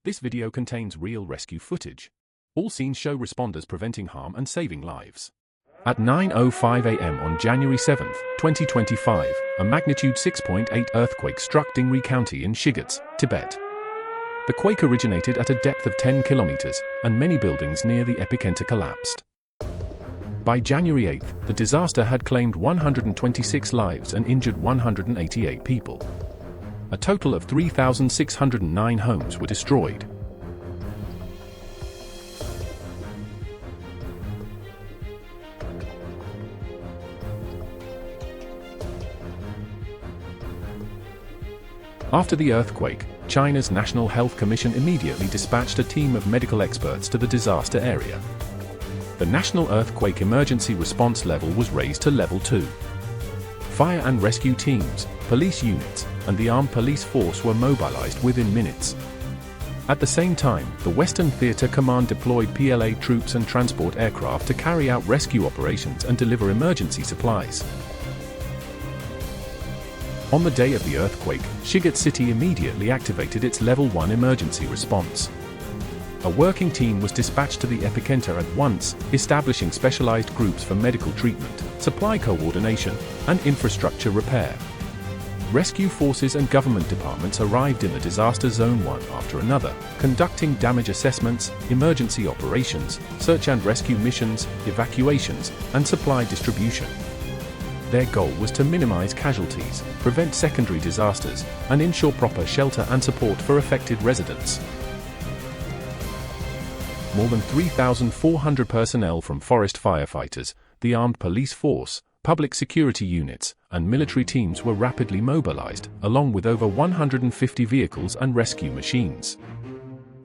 This video contains real rescue footage. All scenes show responders preventing harm and saving lives. At 9:05 a.m. on January 7, 2025, a magnitude 6.8 earthquake struck Dingri County in Shigatse, Tibet. The quake originated at a depth of 10 kilometers, and many buildings near the epicenter collapsed. By January 8, the disaster had claimed 126 lives and injured 188 people. A total of 3,609 homes were destroyed. After the earthquake, China's National Health Commission immediately dispatched a team of medical experts to the disaster area. The National Earthquake Emergency Response Level was raised to Level 2. Fire and rescue teams, police units, and the armed police force were mobilized within minutes. At the same time, the Western Theater Command deployed PLA troops and transport aircraft to carry out rescue operations and deliver emergency supplies. On the day of the earthquake, Shigatse City immediately activated its Level 1 emergency response. A working team was dispatched to the epicenter at once, establishing specialized groups for medical treatment, supply coordination, and infrastructure repair. Rescue forces and government departments arrived in the disaster zone one after another, conducting damage assessments, emergency operations, search and rescue missions, evacuations, and supply distribution. Their goal was to minimize casualties, prevent secondary disasters, and ensure proper shelter and support for affected residents. More than 3,400 personnel from forest firefighters, the armed police force, public security units, and military teams were rapidly mobilized, along with over 150 vehicles and rescue machines.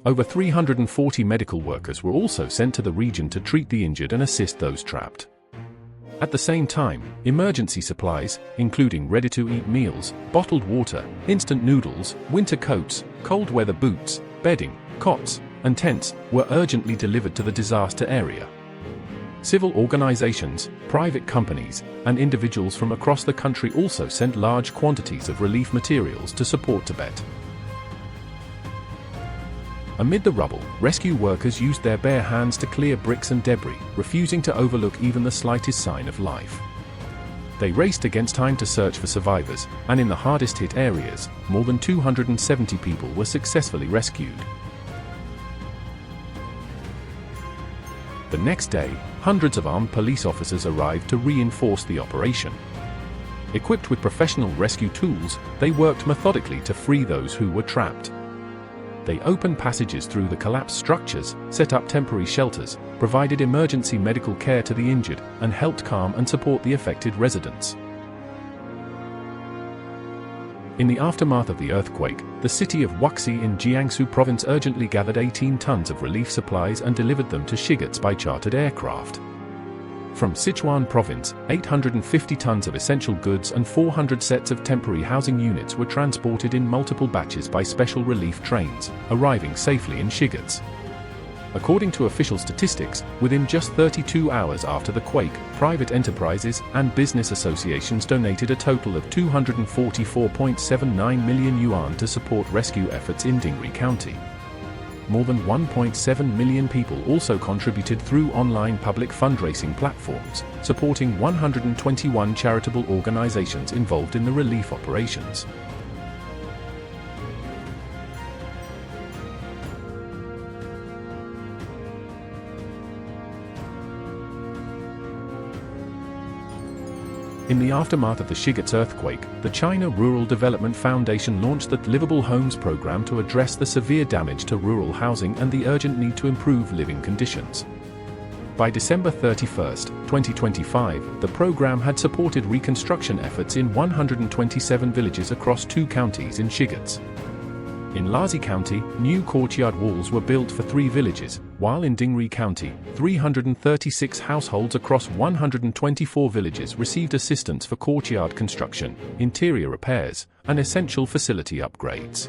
Over 340 medical workers were also sent to the region to treat the injured and assist those trapped. At the same time, emergency supplies, including ready-to-eat meals, bottled water, instant noodles, winter coats, cold weather boots, bedding, cots, and tents, were urgently delivered to the disaster area. Civil organizations, private companies, and individuals from across the country also sent large quantities of relief materials to support Tibet. Amid the rubble, rescue workers used their bare hands to clear bricks and debris, refusing to overlook even the slightest sign of life. They raced against time to search for survivors, and in the hardest-hit areas, more than 270 people were successfully rescued. The next day, hundreds of armed police officers arrived to reinforce the operation. Equipped with professional rescue tools, they worked methodically to free those who were trapped. They opened passages through the collapsed structures, set up temporary shelters, provided emergency medical care to the injured, and helped calm and support the affected residents. In the aftermath of the earthquake, the city of Wuxi in Jiangsu province urgently gathered 18 tons of relief supplies and delivered them to Shigatse by chartered aircraft. From Sichuan province, 850 tons of essential goods and 400 sets of temporary housing units were transported in multiple batches by special relief trains, arriving safely in Shigatse. According to official statistics, within just 32 hours after the quake, private enterprises and business associations donated a total of 244.79 million yuan to support rescue efforts in Dingri County. More than 1.7 million people also contributed through online public fundraising platforms, supporting 121 charitable organizations involved in the relief operations. In the aftermath of the Shigatse earthquake, the China Rural Development Foundation launched the Livable Homes program to address the severe damage to rural housing and the urgent need to improve living conditions. By December 31, 2025, the program had supported reconstruction efforts in 127 villages across 2 counties in Shigatse. In Lazi County, new courtyard walls were built for 3 villages, while in Dingri County, 336 households across 124 villages received assistance for courtyard construction, interior repairs, and essential facility upgrades.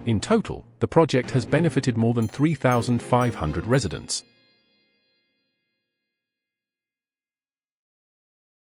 In total, the project has benefited more than 3,500 residents.